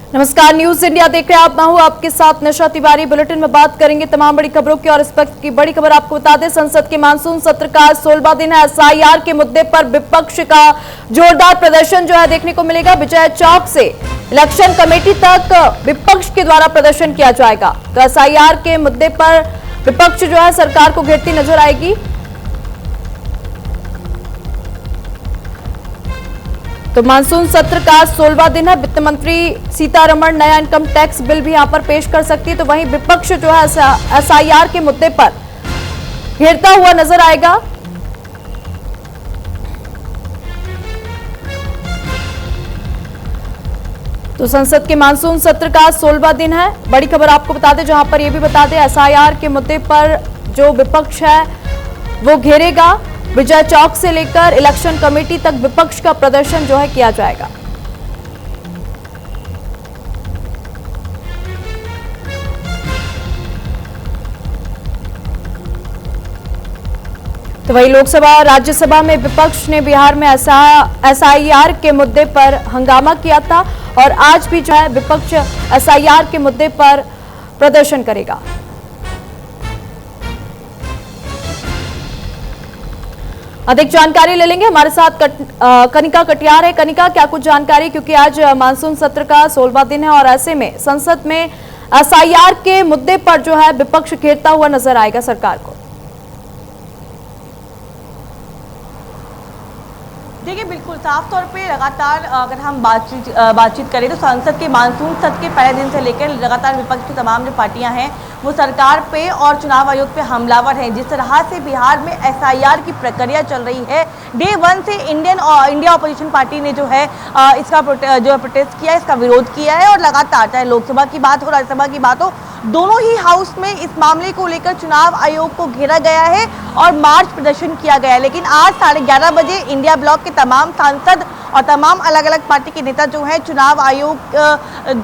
नमस्कार, news India देख रहे हैं आप। मैं हूं आपके साथ निशा तिवारी। बुलेटिन में बात करेंगे तमाम बड़ी खबरों की और इस वक्त की बड़ी खबर आपको बता दें, संसद के मानसून सत्र का 16वां दिन है। एसआईआर के मुद्दे पर विपक्ष का जोरदार प्रदर्शन जो है देखने को मिलेगा। विजय चौक से इलेक्शन कमेटी तक विपक्ष के द्वारा प्रदर्शन किया जाएगा। तो एसआईआर के मुद्दे पर विपक्ष जो है सरकार को घेरती नजर आएगी। तो मानसून सत्र का 16वां दिन है। वित्त मंत्री सीतारमण नया इनकम टैक्स बिल भी यहां पर पेश कर सकती है। तो वहीं विपक्ष जो है एसआईआर के मुद्दे पर घेरता हुआ नजर आएगा। तो संसद के मानसून सत्र का 16वां दिन है। बड़ी खबर आपको बता दें, जहां पर यह भी बता दें एसआईआर के मुद्दे पर जो विपक्ष है वो घेरेगा। विजय चौक से लेकर इलेक्शन कमेटी तक विपक्ष का प्रदर्शन जो है किया जाएगा। तो वही लोकसभा राज्यसभा में विपक्ष ने बिहार में एसआईआर के मुद्दे पर हंगामा किया था और आज भी जो है विपक्ष एसआईआर के मुद्दे पर प्रदर्शन करेगा। अधिक जानकारी ले लेंगे, हमारे साथ कनिका कटियार है। कनिका, क्या कुछ जानकारी, क्योंकि आज मानसून सत्र का 16वां दिन है और ऐसे में संसद में एसआईआर के मुद्दे पर जो है विपक्ष घेरता हुआ नजर आएगा सरकार को। देखिए, बिल्कुल साफ तौर पे लगातार अगर हम बातचीत करें तो संसद के मानसून सत्र के पहले दिन से लेकर लगातार विपक्ष की तमाम जो पार्टियां हैं वो सरकार पे और चुनाव आयोग पे हमलावर हैं। जिस तरह से बिहार में एसआईआर की प्रक्रिया चल रही है, डे 1 से इंडिया अपोजिशन पार्टी ने जो है इसका प्रोटेस्ट किया, इसका विरोध किया है और लगातार चाहे लोकसभा की बात हो राज्यसभा की बात हो, दोनों ही हाउस में इस मामले को लेकर चुनाव आयोग को घेरा गया है और मार्च प्रदर्शन किया गया है। लेकिन आज 11:30 बजे इंडिया ब्लॉक के तमाम सांसद और तमाम अलग अलग पार्टी के नेता जो है चुनाव आयोग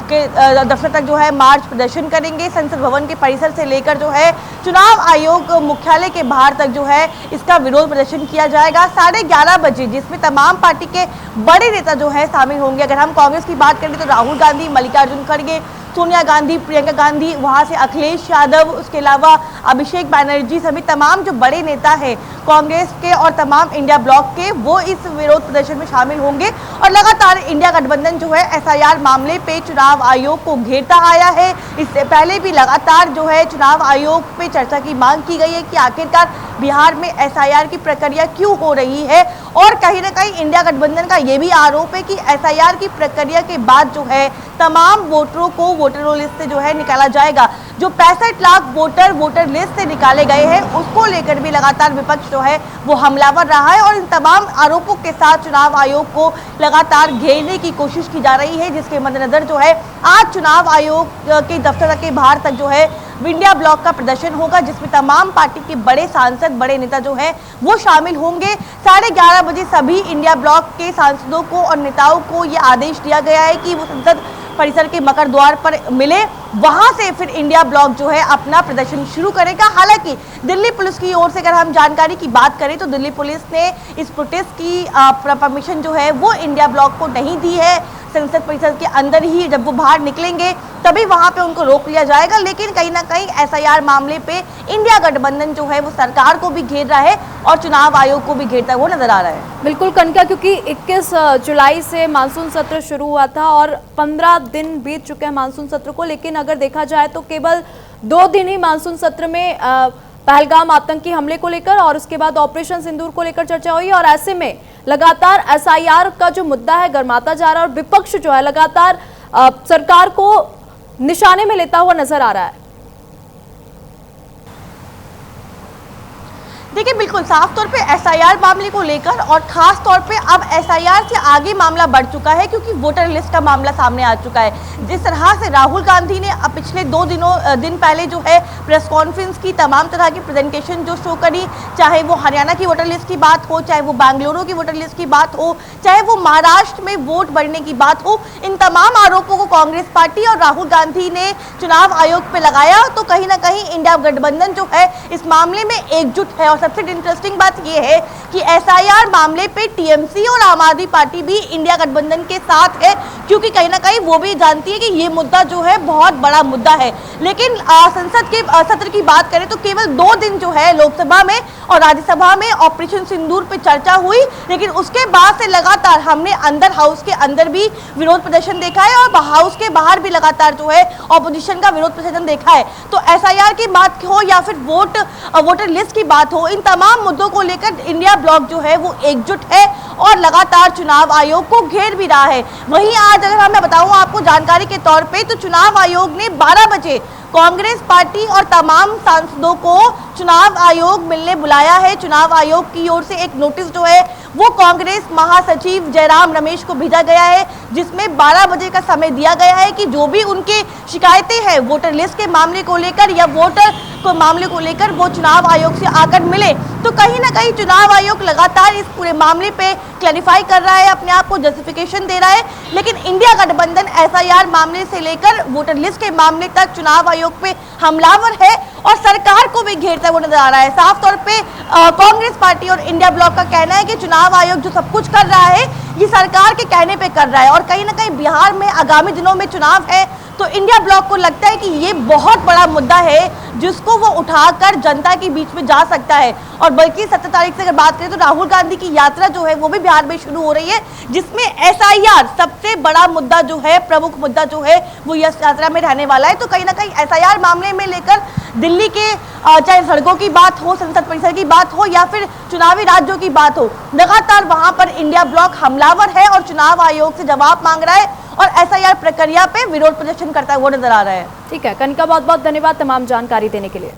के दफ्तर तक जो है मार्च प्रदर्शन करेंगे। संसद भवन के परिसर से लेकर जो है चुनाव आयोग मुख्यालय के बाहर तक जो है इसका विरोध प्रदर्शन किया जाएगा 11:30 बजे, जिसमें तमाम पार्टी के बड़े नेता जो है शामिल होंगे। अगर हम कांग्रेस की बात करें तो राहुल गांधी, मल्लिकार्जुन खड़गे, सोनिया गांधी, प्रियंका गांधी, वहां से अखिलेश यादव, उसके अलावा अभिषेक बैनर्जी समेत तमाम जो बड़े नेता हैं कांग्रेस के और तमाम इंडिया ब्लॉक के, वो इस विरोध प्रदर्शन में शामिल होंगे। और लगातार इंडिया गठबंधन जो है एसआईआर मामले पे चुनाव आयोग को घेरता आया है। इससे पहले भी लगातार जो है चुनाव आयोग पे चर्चा की मांग की गई है कि आखिरकार बिहार में एसआईआर की प्रक्रिया क्यों हो रही है। और कहीं ना कहीं इंडिया गठबंधन का ये भी आरोप है कि एसआईआर की प्रक्रिया के बाद जो है तमाम वोटरों को वोटर रोल लिस्ट से जो है निकाला जाएगा। जो 65 लाख वोटर लिस्ट से निकाले गए हैं उसको लेकर भी लगातार विपक्ष जो है वो हमलावर रहा है और इन तमाम आरोपों के साथ चुनाव आयोग को लगातार घेरने की कोशिश की जा रही है, जिसके मद्देनजर जो है आज चुनाव आयोग के दफ्तर के बाहर तक जो है इंडिया ब्लॉक का प्रदर्शन होगा, जिसमें तमाम पार्टी के बड़े सांसद, बड़े नेता जो हैं वो शामिल होंगे। 11:30 बजे सभी इंडिया ब्लॉक के सांसदों को और नेताओं को ये आदेश दिया गया है कि वो संसद परिसर के मकर द्वार पर मिले, वहां से फिर इंडिया ब्लॉक जो है अपना प्रदर्शन शुरू करेगा। हालांकि दिल्ली पुलिस की ओर से अगर हम जानकारी की बात करें तो दिल्ली पुलिस ने इस प्रोटेस्ट की परमिशन जो है वो इंडिया ब्लॉक को नहीं दी है। संसद परिसर के अंदर ही जब वो बाहर निकलेंगे तभी वहां पे उनको रोक लिया जाएगा। लेकिन कहीं ना कहीं एसआईआर मामले पे इंडिया गठबंधन जो है वो सरकार को भी घेर रहा है और चुनाव आयोग को भी घेरता हुआ नजर आ रहा है। बिल्कुल कनका, क्योंकि 21 जुलाई से मानसून सत्र शुरू हुआ था और 15 दिन बीत चुके हैं मानसून सत्र को। लेकिन अगर देखा जाए तो केवल 2 दिन ही मानसून सत्र में पहलगाम आतंकी हमले को लेकर और उसके बाद ऑपरेशन सिंदूर को लेकर चर्चा हुई और ऐसे में लगातार एसआईआर का जो मुद्दा है गर्माता जा रहा है और विपक्ष जो है लगातार सरकार को निशाने में लेता हुआ नजर आ रहा है। देखिए, बिल्कुल साफ तौर पे एसआईआर मामले को लेकर और खास तौर पे अब एसआईआर से आगे मामला बढ़ चुका है क्योंकि वोटर लिस्ट का मामला सामने आ चुका है। जिस तरह से राहुल गांधी ने पिछले 2 दिन पहले जो है प्रेस कॉन्फ्रेंस की, तमाम तरह की प्रेजेंटेशन जो शो करी, चाहे वो हरियाणा की वोटर लिस्ट की बात हो, चाहे वो बेंगलुरु की वोटर लिस्ट की बात हो, चाहे वो महाराष्ट्र में वोट बढ़ने की बात हो, इन तमाम आरोपों को कांग्रेस पार्टी और राहुल गांधी ने चुनाव आयोग पे लगाया। तो कहीं ना कहीं इंडिया गठबंधन जो है इस मामले में एकजुट है और सबसे इंटरेस्टिंग बात यह है कि एसआईआर मामले पे टीएमसी और आम आदमी पार्टी भी इंडिया गठबंधन के साथ है, क्योंकि कहीं ना कहीं वो भी जानती है कि ये मुद्दा जो है बहुत बड़ा मुद्दा है। लेकिन संसद के सत्र की बात करें तो केवल 2 दिन जो है लोकसभा में और राज्यसभा में ऑपरेशन सिंदूर पे चर्चा हुई, लेकिन उसके बाद से लगातार हमने अंदर हाउस के अंदर भी विरोध प्रदर्शन देखा है और हाउस के बाहर भी लगातार जो है ऑपोजिशन का विरोध प्रदर्शन देखा है। तो एसआईआर की बात हो या फिर वोटर लिस्ट की बात हो, इन तमाम मुद्दों को लेकर इंडिया ब्लॉक जो है वो एकजुट है और लगातार चुनाव आयोग को घेर भी रहा है। वहीं आज अगर मैं बताऊं आपको जानकारी के तौर पे, तो चुनाव आयोग ने 12 बजे कांग्रेस पार्टी और तमाम सांसदों को चुनाव आयोग मिलने बुलाया है। चुनाव आयोग की ओर से एक नोटिस जो है वो कांग्रेस महासचिव जयराम रमेश को भेजा गया है, जिसमें 12 बजे का समय दिया गया है कि जो भी उनके शिकायतें हैं वोटर लिस्ट के मामले को लेकर या वोटर को मामले को लेकर वो चुनाव आयोग से आकर मिले। तो कहीं ना कहीं चुनाव आयोग लगातार इस पूरे मामले पे क्लैरिफाई कर रहा है, अपने आप को जस्टिफिकेशन दे रहा है, लेकिन इंडिया गठबंधन एसआईआर मामले से लेकर वोटर लिस्ट के मामले तक चुनाव आयोग पे हमलावर है और सरकार को भी घेरता हुआ नजर आ रहा है। साफ तौर पे कांग्रेस पार्टी और इंडिया ब्लॉक का कहना है कि चुनाव आयोग जो सब कुछ कर रहा है ये सरकार के कहने पे कर रहा है और कहीं ना कहीं बिहार में आगामी दिनों में चुनाव है, तो इंडिया ब्लॉक को लगता है कि ये बहुत बड़ा मुद्दा है जिसको वो उठाकर जनता के बीच में जा सकता है। और बल्कि 17 तारीख से अगर बात करें तो राहुल गांधी की यात्रा जो है वो भी बिहार में शुरू हो रही है, जिसमें एसआईआर सबसे बड़ा मुद्दा जो है, प्रमुख मुद्दा जो है वो इस यात्रा में रहने वाला है। तो कहीं ना कहीं एसआईआर मामले में लेकर दिल्ली के चाहे सड़कों की बात हो, संसद परिसर की बात हो या फिर चुनावी राज्यों की बात हो, लगातार वहां पर इंडिया ब्लॉक हमलावर है और चुनाव आयोग से जवाब मांग रहा है और एसआईआर प्रक्रिया पे विरोध प्रदर्शन करता हुआ नजर आ रहा है। ठीक है कनिका, बहुत बहुत धन्यवाद तमाम जानकारी देने के लिए।